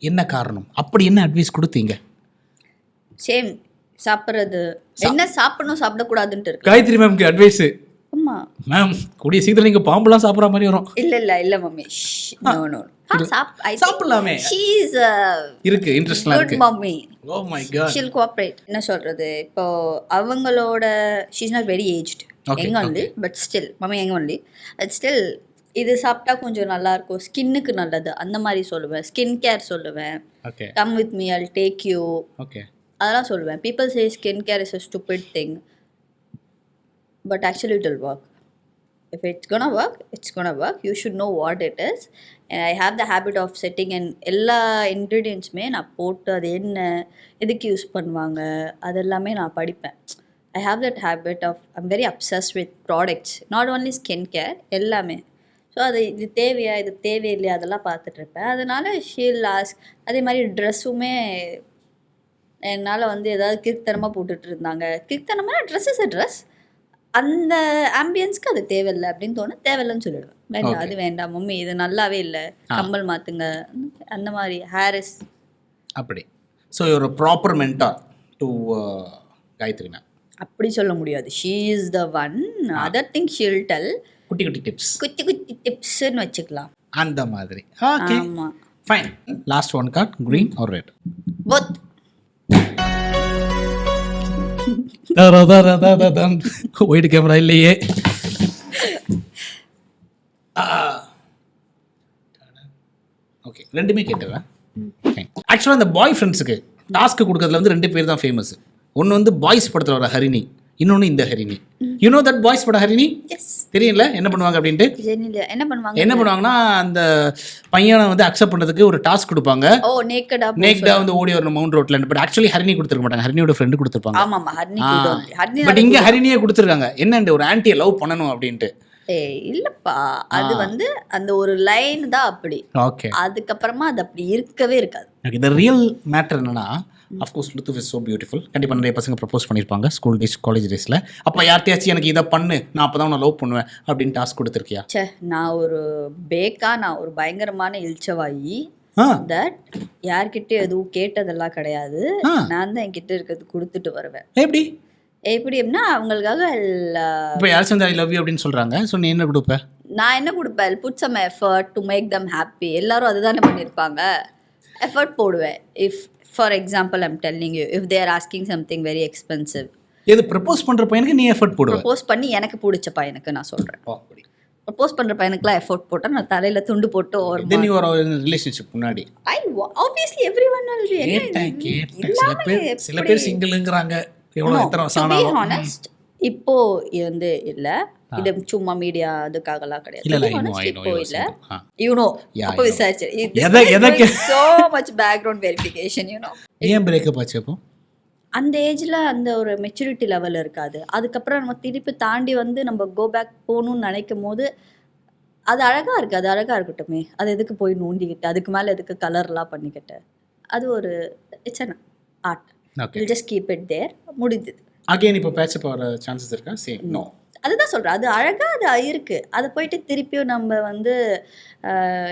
A: என்ன காரணம்? அப்படி என்ன அட்வைஸ் கொடுத்தீங்க?
B: சேம் சாப்பிட்றது, என்ன சாப்பிடணும் சாப்பிடக்கூடாதுன்ட்டு இருக்கு.
A: காயத்ரி மேம்க்கு அட்வைஸ்.
B: ஆமாம்
A: மேம், கூடிய சீக்கிரம் நீங்கள் பாம்புலாம் சாப்பிட்ற மாதிரி வரும்.
B: இல்லை மம்மி. நோ நோ
A: சாப்பிடலாமே.
B: ஷீ இஸ்
A: இருக்கு, இன்ட்ரெஸ்ட்லாம் இருக்கு.
B: Good mummy.
A: Oh my god.
B: She'll cooperate. என்ன சொல்கிறது, இப்போ அவங்களோட she is not very aged, எங்க ஒன்லி, பட் ஸ்டில் மம்மி எங்க ஒன்லி, ஸ்டில் இது சாப்பிட்டா கொஞ்சம் நல்லாயிருக்கும், ஸ்கின்னுக்கு நல்லது, அந்த மாதிரி சொல்லுவேன். ஸ்கின் கேர் சொல்லுவேன்.
A: Okay,
B: come with me, I'll take you.
A: Okay,
B: அதெல்லாம் சொல்லுவேன். People say skin care is a stupid thing, but actually it will work. If it's gonna work, it's gonna work. You should know what it is. And I have the habit of setting and எல்லா இன்க்ரீடியன்ட்ஸுமே நான் போட்டு அது என்ன எதுக்கு use பண்ணுவாங்க அதெல்லாமே நான் படிப்பேன். I have that habit of, I'm very obsessed with products, not only skin care, எல்லாமே. ஸோ அது இது தேவையா இது தேவையில்லையா அதெல்லாம் பார்த்துட்ருப்பேன். அதனால் ஷீல் ஆஸ்க். அதே மாதிரி ட்ரெஸ்ஸுமே என்னால் வந்து ஏதாவது கிறுத்தனமாக போட்டுட்டு இருந்தாங்க. கிறுத்தனமாக ட்ரெஸ் இஸ் அ ட்ரெஸ், அந்த ஆம்பியன்ஸ்க்கு அது தேவையில்லை அப்படின்னு தோணும், தேவையில்லைன்னு சொல்லிடுவேன். வேண்டாம், அது வேண்டாம் மம்மி, இது நல்லாவே இல்லை, கம்பல் மாற்றுங்க, அந்த மாதிரி. ஹாரிஸ்
A: அப்படி. ஸோ ஒரு proper mentor to Gayathri ma'am.
B: அப்படி சொல்ல முடியாது. She is the one. Other thing she'll tell.
A: குட்டி குட்டி டிப்ஸ்,
B: குட்டி குட்டி டிப்ஸ்ன்னு வச்சுக்கலாம்.
A: அந்த மாதிரி. ஓகே
B: ஆமா.
A: Fine. Last one card, green or red?
B: both.
A: White camera இல்லையே. ஓகே ரெண்டுமே கேட்டுறேன். ஆக்சுவலாக இந்த பாய் ஃப்ரெண்ட்ஸுக்கு டாஸ்க்கு கொடுக்கறதுல வந்து 2 பேர் தான் ஃபேமஸ். ஒன்று வந்து பாய்ஸ் படத்தில் வர ஹரிணி, இன்னொன்று இந்த Harini. You know that boys பட ஹரிணி?
B: எஸ்.
A: தெரியல என்ன பண்ணுவாங்க அப்படின்ட்டு.
B: என்ன பண்ணுவாங்க?
A: என்ன பண்ணுவாங்கன்னா அந்த பையனை வந்து அக்செப்ட் பண்ணுறதுக்கு ஒரு டாஸ்க் கொடுப்பாங்க.
B: ஓ நேக்கடா
A: வந்து ஓடி வரணும் மவுண்ட் ரோட்ல. பட் ஆக்சுவலி ஹரிணி கொடுத்துருக்க மாட்டாங்க, ஹரிணியோட ஃப்ரெண்டு கொடுத்துருப்பாங்க.
B: ஆமாமா ஹரிணி கூட. ஹரிணி
A: பட் இங்க ஹரிணியே கொடுத்துருக்காங்க. என்னண்டு ஒரு ஆன்ட்டியை லவ் பண்ணணும் அப்படின்ட்டு.
B: இல்லப்பா, அது வந்து அந்த ஒரு லைன் தான் அப்படி.
A: ஓகே
B: அதுக்கப்புறமா அது அப்படி இருக்கவே இருக்காது.
A: இந்த ரியல் மேட்டர் என்னன்னா, அஃப்கோர்ஸ் லுத்துஃப் இஸ் ஸோ பியூட்டிஃபுல். கண்டிப்பாக நிறைய பசங்க ப்ரப்போஸ் பண்ணியிருப்பாங்க ஸ்கூல் டேஸ் காலேஜ் டேஸில். அப்போ யார்கிட்டயாச்சும் எனக்கு இதை பண்ணு, நான் அப்போ தான் உன்னை லவ் பண்ணுவேன் அப்படின்னு டாஸ்க் கொடுத்துருக்கியா?
B: சே, நான் ஒரு பயங்கரமான இல்ச்சவாயி. தட் யார்கிட்ட எதுவும் கேட்டதெல்லாம் கிடையாது. நான் தான் என்கிட்ட இருக்கிறது கொடுத்துட்டு வருவேன். எப்படின்னா அவங்களுக்காக
A: இப்போ யாராச்சும் ஐ லவ் யூ அப்படின்னு சொல்கிறாங்க, ஸோ நீ என்ன கொடுப்ப?
B: நான் என்ன கொடுப்பேன்? Put some effort to make them happy. எல்லாரும் அதுதானே பண்ணியிருப்பாங்க. எஃபர்ட் போடுவேன். If for example I'm telling you, if they are asking something very expensive,
A: எது ப்ரப்போஸ் பண்ணுற பையனுக்கு நீ எஃபர்ட் போடுவேன்?
B: ப்ரப்போஸ் பண்ணி எனக்கு பிடிச்ச பையனுக்கு நான் சொல்கிறேன். ப்ரப்போஸ் பண்ணுற பையனுக்குலாம் எஃபோர்ட் போட்டால் நான் தலையில் துண்டு போட்டு ஒரு
A: ரிலேஷன்ஷிப் முன்னாடி
B: ஆப்வியஸ்லி எவ்ரி ஒன்
A: சில பேர் சிங்கிள்ங்கிறாங்க.
B: இப்போ வந்து இல்ல, இது சும்மா மீடியா அதுக்காகலாம் கிடையாது. இப்போ இல்ல, யூ நோ, அப்போ விசாரிச்சு so much background verification, you know.
A: ஏன் பிரேக்கப் ஆச்சு அப்போ?
B: அந்த ஏஜ்ல அந்த ஒரு மெச்சூரிட்டி லெவல் இருக்காது. அதுக்கப்புறம் நம்ம திருப்பி தாண்டி வந்து நம்ம கோ பேக் போகணும்னு நினைக்கும் போது அது அழகா இருக்கு. அது அழகா இருக்கட்டுமே, அது எதுக்கு போய் நோண்டிக்கிட்டு, அதுக்கு மேல எதுக்கு கலர்லாம் பண்ணிக்கிட்டு. அது ஒரு it's an art. We'll just keep it there. முடிஞ்சது.
A: அகைன் இப்போ பேட்ச் போற சான்சஸ் இருக்கா? Same no.
B: அதுதான் சொல்கிறேன், அது அழகாக அது இருக்குது. அதை போயிட்டு திருப்பியும் நம்ம வந்து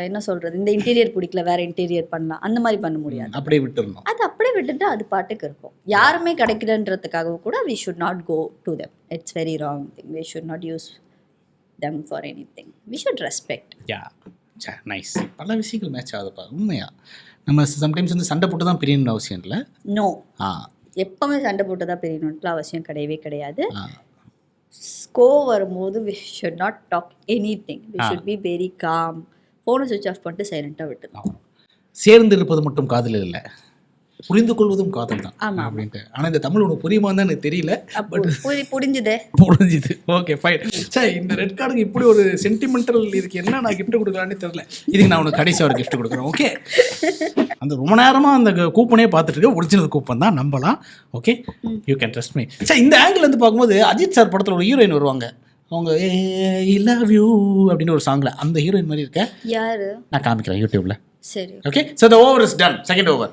B: என்ன சொல்கிறது, இந்த இன்டீரியர் பிடிக்கல வேறு இன்டீரியர் பண்ணலாம், அந்த மாதிரி பண்ண முடியாது.
A: அப்படியே விட்டுருணும்.
B: அது அப்படியே விட்டுட்டு அது பாட்டுக்கு இருக்கும். யாருமே கிடைக்கலன்றதுக்காக கூட we should not go to them. It's very wrong thing. We should not use them for anything. We should respect.
A: Nice. பல விஷயங்கள் மேட்ச் ஆகுதுப்பா உண்மையா. நம்ம சம்டைம்ஸ் வந்து சண்டை போட்டு தான் பிரியணும்னு அவசியம் இல்லை.
B: நோ, எப்பவுமே சண்டை போட்டு தான் பிரியணும்னு அவசியம் கிடையவே கிடையாது. வரும்போது we should not talk anything. We should be very calm. ஃபோனை சுவிட்ச் ஆஃப் பண்ணிட்டு சைலண்டாக விட்டுருக்கோம். சேர்ந்து இருப்பது மட்டும் காதல் இல்லை, புரிந்து கொள்வதும் காதல் தான் அப்படின்ட்டு. ஆனால் இந்த தமிழ் உனக்கு புரியுமான்னு தான் எனக்கு தெரியல. பட் புரிஞ்சுது. Okay fine. சார் இந்த ரெட் கார்டுக்கு இப்படி ஒரு சென்டிமெண்டல் இதுக்கு என்ன நான் கிஃப்ட் கொடுக்கலான்னு தெரியல. இதுக்கு நான் உனக்கு கடைசி ஒரு கிஃப்ட் கொடுக்குறேன். ஓகே, அந்த ரொம்ப நேரமாக அந்த கூப்பனே பார்த்துட்டு இருக்க, ஒரிஜினல் கூப்பன் தான், நம்பலாம். Okay, you can trust me. Sir இந்த ஆங்கிள் வந்து பார்க்கும்போது அஜித் சார் படத்தில் ஒரு ஹீரோயின் வருவாங்க, அவங்க ஐ லவ் யூ அப்படின்னு ஒரு சாங்கில், அந்த ஹீரோயின் மாதிரி இருக்க யாரு
A: நான் காமிக்கிறேன் யூடியூப்ல.
B: சரி,
A: okay. So the over is done. Second over,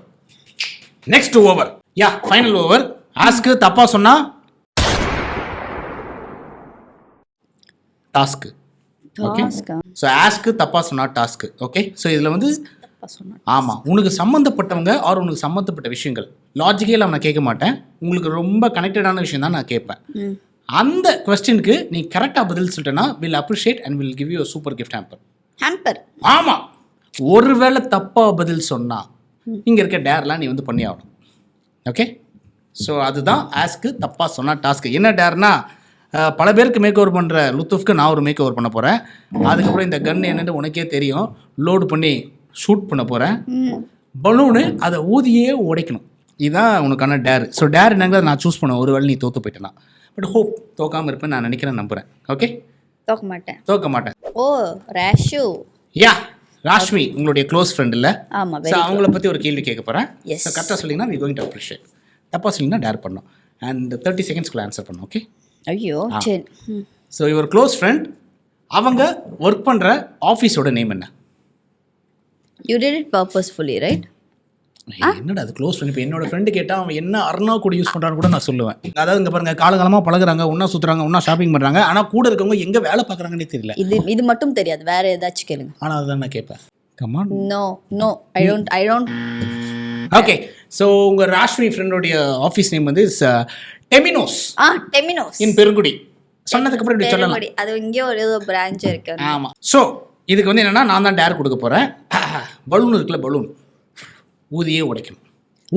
A: next over, final over. Ask தப்பா சொன்னா டாஸ்க். ஓகே, ஸோ ஆஸ்க்கு தப்பா சொன்னா டாஸ்க். ஓகே, ஸோ இதில் வந்து ஆமாம், உனக்கு சம்மந்தப்பட்டவங்க ஆர் உனக்கு சம்மந்தப்பட்ட விஷயங்கள் லாஜிக்கே நான் கேட்க மாட்டேன், உங்களுக்கு ரொம்ப கனெக்டடான விஷயம் தான் நான் கேட்பேன். அந்த கொஸ்டினுக்கு நீ கரெக்டாக பதில் சொல்லிட்டேன்னா will appreciate and will give you a super gift hamper. ஆமாம், ஒருவேளை தப்பாக பதில் சொன்னால் இங்கே இருக்க டேர்லாம் நீ வந்து பண்ணி ஆகணும். ஓகே, ஸோ அதுதான் ஆஸ்க்கு தப்பாக சொன்னால் டாஸ்க்கு. என்ன டேர்னா, பல பேருக்கு மேக் ஓவர் பண்ணுற லுத்துஃப்க்கு நான் ஒரு மேக் ஓவர் பண்ண போகிறேன். அதுக்கப்புறம் இந்த கன் என்னென்னு உனக்கே தெரியும், லோடு பண்ணி ஷூட் பண்ண போகிறேன். பலூனு அதை ஊதியே உடைக்கணும். இதுதான் உனக்கான டேர். ஸோ டேர் என்னங்கிறத நான் சூஸ் பண்ணேன், ஒருவேளை நீ தோற்று போயிட்டேன்னா. பட் ஹோப் தோக்காமல் இருப்பேன் நான் நினைக்கிறேன், நம்புகிறேன். ஓகே, தோக்க மாட்டேன்.
B: ஓ ராஷு,
A: ராஷ்மி உங்களுடைய க்ளோஸ் ஃப்ரெண்ட் இல்லை?
B: ஆமாம்.
A: ஸோ அவங்கள பற்றி ஒரு கேள்வி கேட்க போகிறேன். ஸோ கரெக்டாக சொல்லிங்கன்னா வி கோயிங் டு அப்ரிஷியேட், தப்பாக சொல்லிங்கன்னா டேர் பண்ணணும். அண்ட் 30 செகண்ட்ஸ்க்குள்ள ஆன்சர் பண்ணணும். ஓகே,
B: ஐயோ சரி.
A: ஸோ யுவர் க்ளோஸ் ஃப்ரெண்ட், அவங்க ஒர்க் பண்ணுற ஆஃபீஸோட நேம் என்ன?
B: You did it purposefully right?
A: என்னடா அது க்ளோஸ் ஃப்ரெண்ட்? இப்போ என்னோட ஃப்ரெண்டு கேட்டால் அவன் என்ன அருணா கூட யூஸ் பண்ணுறான்னு கூட நான் சொல்லுவேன். அதாவது இங்கே பாருங்கள், காலகாலமாக பழகுறாங்க, ஒன்றா சுற்றுறாங்க, ஒன்றா ஷாப்பிங் பண்ணுறாங்க, ஆனால் கூட இருக்கவங்க எங்கே வேலை பார்க்குறாங்கன்னே தெரியல.
B: இது மட்டும் தெரியாது, வேற ஏதாச்சும் கேளுங்க.
A: ஆனால் அதுதான் நான் கேட்பேன். Come on.
B: No I don't.
A: Okay, so உங்கள் ராஷ்மி ஃப்ரெண்டோடைய ஆஃபீஸ் நேம் வந்து டெமினோஸ்.
B: டெமினோஸ்
A: இன் பெருங்குடி. சொன்னதுக்கப்புறம் இப்படி சொல்லலாம்,
B: அது இங்கே ஒரு ஏதோ பிரான்ச் இருக்கு.
A: ஆமாம். ஸோ இதுக்கு வந்து என்னென்னா நான் தான் டேர் கொடுக்க போகிறேன். பலூன் இருக்குல்ல, பலூன் ஊதியே உடைக்கணும்.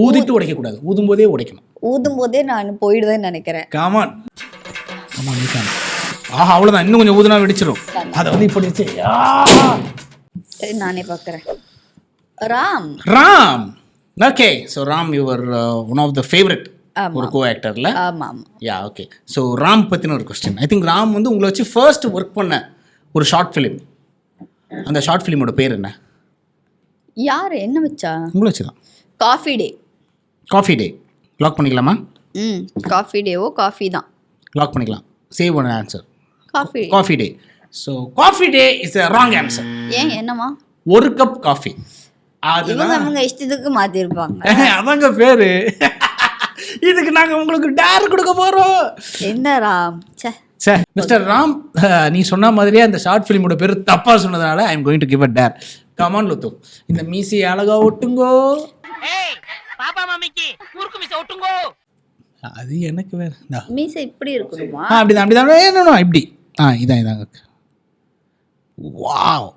A: ஊதிட்டு உடைக்கக்கூடாது, ஊதும் போதே உடைக்கணும்.
B: ஊதும் போதே நான் போயிடுவேன்னு நினைக்கிறேன்.
A: காமான் ஆமாம் நீக்கான். ஆஹா அவ்வளோதான், இன்னும் கொஞ்சம் ஊதுனா வெடிச்சிடும். அதை வந்து இப்படி வச்சு
B: நானே பார்க்குறேன். Ram.
A: Okay. So Ram your one of the favourite ஒரு கோ ஆக்டர்ல.
B: ஆமாம்.
A: Yeah okay. ஸோ ராம் பற்றின ஒரு கொஸ்டின். ஐ திங்க் ராம் வந்து உங்களை வச்சு ஃபர்ஸ்ட் ஒர்க் பண்ண ஒரு ஷார்ட் ஃபிலிம், அந்த ஷார்ட் ஃபிலிமோட பேர் என்ன?
B: யார் என்ன வச்சா?
A: உங்களை வச்சு தான்.
B: Coffee day.
A: லாக் பண்ணிக்கலாமா?
B: காஃபி டேவோ காஃபி தான்.
A: லாக் பண்ணிக்கலாம். Save one answer.
B: Coffee
A: day. So coffee day is a wrong answer.
B: ஏன் என்னமா?
A: ஒரு கப் காஃபி.
B: அவங்க இஷ்டத்துக்கு மாத்திருப்பாங்க.
A: அதாங்க பேரு. இதுக்கு நாங்க உங்களுக்கு டேர் கொடுக்க போறோம்.
B: என்ன ராம்?
A: சே மிஸ்டர் ராம், நீ சொன்ன மாதிரியே அந்த ஷார்ட் ஃபிலிமோட பேர் தப்பா சொன்னதுனால I am going to give a dare. Come on Luthu, இந்த மீசி அழகா ஒட்டுங்கோ.
D: பாப்பா மாமிக்கு குறுக்கு மீசை ஒட்டுங்கோ.
A: அது எனக்கு வேற.
B: மீசை இப்படி இருக்கணுமா?
A: அப்படிதான் என்ன இப்படி. இதாங்க. வாவ்.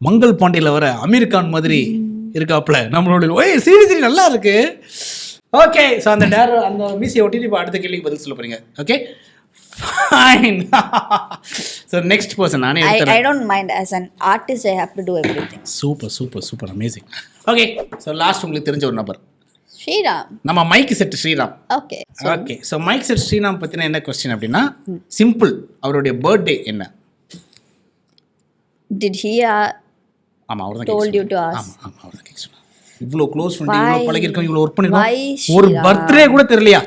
A: மங்கள் பாண்டியில வர அமீர் கான் மாதிரி இருக்காப்ல நம்மளோட. சீரியஸ்லி நல்லா இருக்கு. ஓகே. ஸோ அந்த டேர் அந்த மீசியை ஒட்டிட்டு இப்போ அடுத்த கேள்விக்கு பதில் சொல்ல போறீங்க. Okay fine. So next person நானே
B: I don't mind. As an artist I have to do everything.
A: Super amazing. Okay. So last உங்களுக்கு தெரிஞ்ச ஒரு நபர்
B: ஸ்ரீராம்.
A: நம்ம mic set Sriram.
B: Okay.
A: So mic set Sriram பற்றின என்ன கொஸ்டின் அப்படின்னா, சிம்பிள், அவருடைய பர்த்டே என்ன?
B: Did he
A: ஆமாம் அவர் தான்
B: told you to ask?
A: ஆமாம் அவர் தான் கேட்க சொன்னார். இவ்வளோ க்ளோஸ் ஃப்ரெண்ட், இவ்வளோ பழகிருக்கோம், இவ்வளோ ஒர்க் பண்ணிருக்கோம், ஒரு
B: Shriram.
A: பர்த்டே கூட தெரியலையா?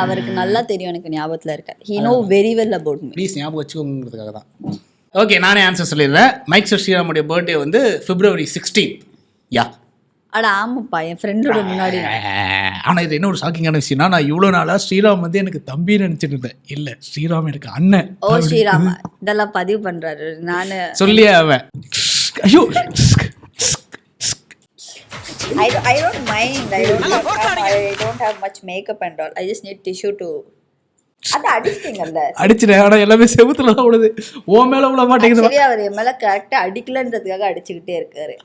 B: அவருக்கு நல்லா தெரியும், எனக்கு ஞாபகத்தில் இருக்காரு. He know very well about me.
A: Please ஞாபகம் வச்சுக்கோங்கிறதுக்காக தான். ஓகே நானே ஆன்சர் சொல்லிடுறேன். மைக் செட் ஸ்ரீராமுடைய பர்த்டே வந்து February 16th. யா.
B: அட ஆமாப்பா, என் ஃப்ரெண்டோட முன்னாடி.
A: ஆனால் இது என்ன ஒரு ஷாக்கிங்கான விஷயம்னா, நான் இவ்வளோ நாளாக ஸ்ரீராம் வந்து எனக்கு தம்பின்னு நினச்சிட்டு இருந்தேன். இல்லை, ஸ்ரீராம் எனக்கு அண்ணன்.
B: ஓ ஸ்ரீராம் இதெல்லாம் பதிவு பண்றாரு. நான்
A: சொல்லியே அவன். ஐயோ
B: I don't mind. I don't have much makeup and all. I just need tissue to. அது அடிச்சிட்டீங்கல்ல?
A: அடிச்சிட்டேன். ஆனால் எல்லாமே செவுத்துல தான் விழுது. ஓ மேலே விழ மாட்டேங்குது.
B: சரி, அவர் என் மேலே கரெக்டாக அடிக்கலன்றதுக்காக அடிச்சுக்கிட்டே இருக்காரு.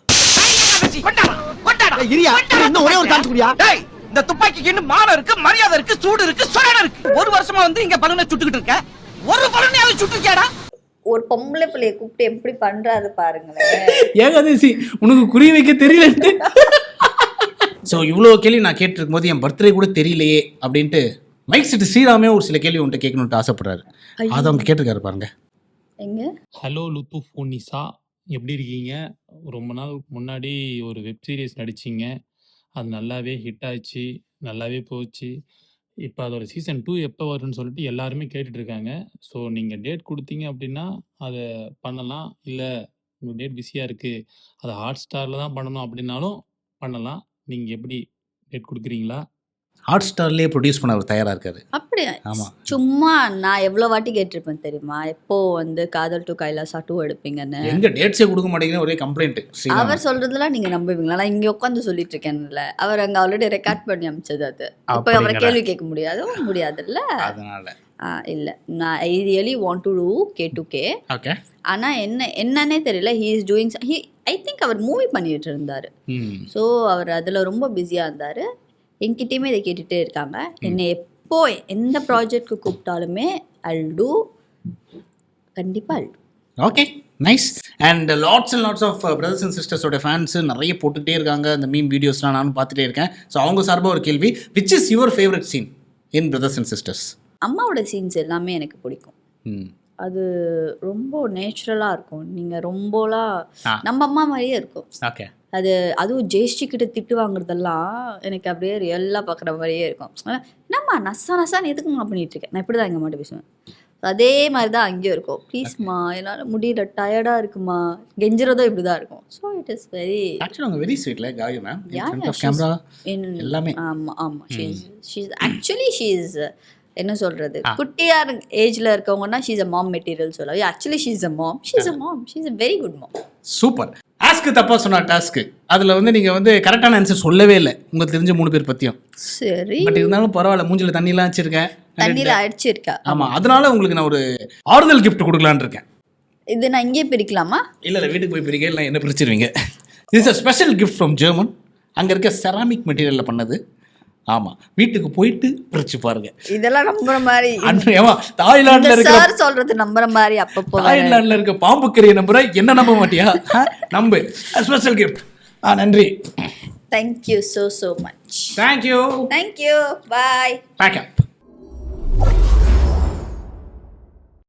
D: ஒரே ஒரு சான்ஸ் குடியா. இந்த துப்பாக்கிக்கு இன்னும் மானம் இருக்கு, மரியாதை இருக்கு, சூடு இருக்கு, சொரணை இருக்கு. ஒரு வருஷமா வந்து இங்க பலூனை சுட்டுக்கிட்டு இருக்க. ஒரு பலூனையாவது சுட்டுக்கியாடா?
B: ஒரு பொம்பளை பிள்ளைய கூப்பிட்டு எப்படி பண்றாரு பாருங்களேன்.
A: ஏகாதசி உனக்கு குறி வைக்க தெரியலன்ட்டு. ஸோ இவ்வளோ கேள்வி நான் கேட்டிருக்கும் போது என் பர்த்டே கூட தெரியலையே அப்படின்ட்டு மைக் செட் ஸ்ரீராமே ஒரு சில கேள்வி உன்ட்ட கேட்கணுன்ட்டு ஆசைப்படுறாரு. அதை அவங்க கேட்டிருக்காரு பாருங்க.
B: எங்க?
E: ஹலோ லுத்துஃப் உன்னிசா, எப்படி இருக்கீங்க? ரொம்ப நாள் முன்னாடி ஒரு வெப் சீரிஸ் நடிச்சிங்க, அது நல்லாவே ஹிட் ஆச்சு, நல்லாவே போச்சு. இப்போ அதோட சீசன் 2 எப்போ வரும்னு சொல்லிட்டு எல்லாருமே கேட்டுட்ருக்காங்க. ஸோ நீங்கள் டேட் கொடுத்தீங்க அப்படின்னா அதை பண்ணலாம், இல்லை உங்கள் டேட் பிஸியாக இருக்குது அதை ஹாட் ஸ்டாரில் தான் பண்ணணும் அப்படின்னாலும் பண்ணலாம். நீங்கள் எப்படி டேட் கொடுக்குறீங்களா?
A: ஹாட் ஸ்டார்லேயே ப்ரொடியூஸ் பண்ண அவர் தயாராக இருக்காரு.
B: அப்படியா?
A: ஆமாம்.
B: சும்மா நான் எவ்வளோ வாட்டி கேட்டிருப்பேன் தெரியுமா, எப்போ வந்து காதல் டு கைலாசா 2 எடுப்பீங்கன்னு.
A: எங்க டேட்ஸே கொடுக்க மாட்டேங்குது, ஒரே கம்ப்ளைண்ட்.
B: அவர் சொல்றதுலாம் நீங்க நம்புவீங்களா? நான் இங்க உட்காந்து சொல்லிட்டு இருக்கேன்ல, அவர் அங்க ஆல்ரெடி ரெக்கார்ட் பண்ணி அமைச்சது. அது இப்போ அவரை கேள்வி கேட்க முடியாதுல்ல.
A: அதனால
B: இல்ல, நான் I really want to do K2K.
A: Okay.
B: ஆனா என்னன்னே தெரியல. He is doing, I think அவர் மூவி பண்ணிட்டு இருந்தாரு. ஸோ அவர் அதுல ரொம்ப பிஸியா இருந்தாரு. என்கிட்டயுமே இதை கேட்டுகிட்டே இருக்காங்க. என்னை எப்போ எந்த ப்ராஜெக்ட்க்கு கூப்பிட்டாலுமே I'll do. கண்டிப்பாக I'll do.
A: Okay nice. And lots of brothers and சிஸ்டர்ஸோட ஃபேன்ஸு நிறைய போட்டுகிட்டே இருக்காங்க அந்த மீம் வீடியோஸ்லாம், நானும் பார்த்துட்டே இருக்கேன். ஸோ அவங்க சார்பாக ஒரு கேள்வி, which is your favourite scene in brothers and sisters?
B: அம்மாவோட சீன்ஸ் எல்லாமே எனக்கு பிடிக்கும். அது ரொம்ப நேச்சுரலாக இருக்கும். நீங்கள் ரொம்பலாம் நம்ம அம்மா மாதிரியே இருக்கும்.
A: ஓகே.
B: அதுவும் ஜெயஸ்ரீக்கிட்ட திட்டு வாங்குறதெல்லாம் எனக்கு அப்படியே ரியலாக பார்க்குற மாதிரியே இருக்கும். என்னம்மா நசான்னு எதுக்குமா பண்ணிட்டு இருக்கேன், நான் இப்படி தான் எங்கள் மாட்ட பேசுவேன். அதே மாதிரி தான் அங்கேயும் இருக்கும். ப்ளீஸ்மா என்னால் முடியல, டயர்டாக இருக்குமா, கெஞ்சுறதும் இப்படி தான் இருக்கும். So it is very
A: very ஸ்வீட்ல காயு மேம். கேமரா எல்லாமே.
B: ஆமாம் ஆக்சுவலி ஷீ இஸ் என்ன சொல்கிறது, குட்டியார் ஏஜில் இருக்கவங்கன்னா she is a mom material சொல்லலாம். Actually she is a very good mom.
A: Super. Task தப்பாக சொன்னா டாஸ்க்கு அதில் வந்து நீங்கள் வந்து கரெக்டான ஆன்சர் சொல்லவே இல்லை உங்களுக்கு தெரிஞ்ச 3 பேர் பற்றியும்.
B: சரி,
A: பட் இருந்தாலும் பரவாயில்ல, மூஞ்சில் தண்ணிலாம் வச்சிருக்கேன்,
B: தண்ணியில் அடிச்சிருக்கா.
A: ஆமாம், அதனால உங்களுக்கு நான் ஒரு ஆறுதல் கிஃப்ட் கொடுக்கலான்னு இருக்கேன்.
B: இது நான் இங்கே பிரிக்கலாமா?
A: இல்லை வீட்டுக்கு போய் பிரிக்க இல்லை என்ன பிரிச்சிருவீங்க. It's a special gift from German. அங்கே இருக்க செராமிக் மெட்டீரியலில் பண்ணது. ஆமாம், வீட்டுக்கு போயிட்டு பிரிச்சு பாருங்க.
B: இதெல்லாம் நம்புற மாதிரி
A: ஏமா தாய்லாண்டில் இருக்க
B: சார் சொல்றது நம்புற மாதிரி அப்பப்போ
A: தாய்லாண்டில் இருக்க பாம்பு கறியை நம்புற என்ன நம்ப மாட்டியா? நம்பு. Special gift. நன்றி.
B: Thank you so much.
A: Thank you.
B: Thank you. Bye.
A: Pack up.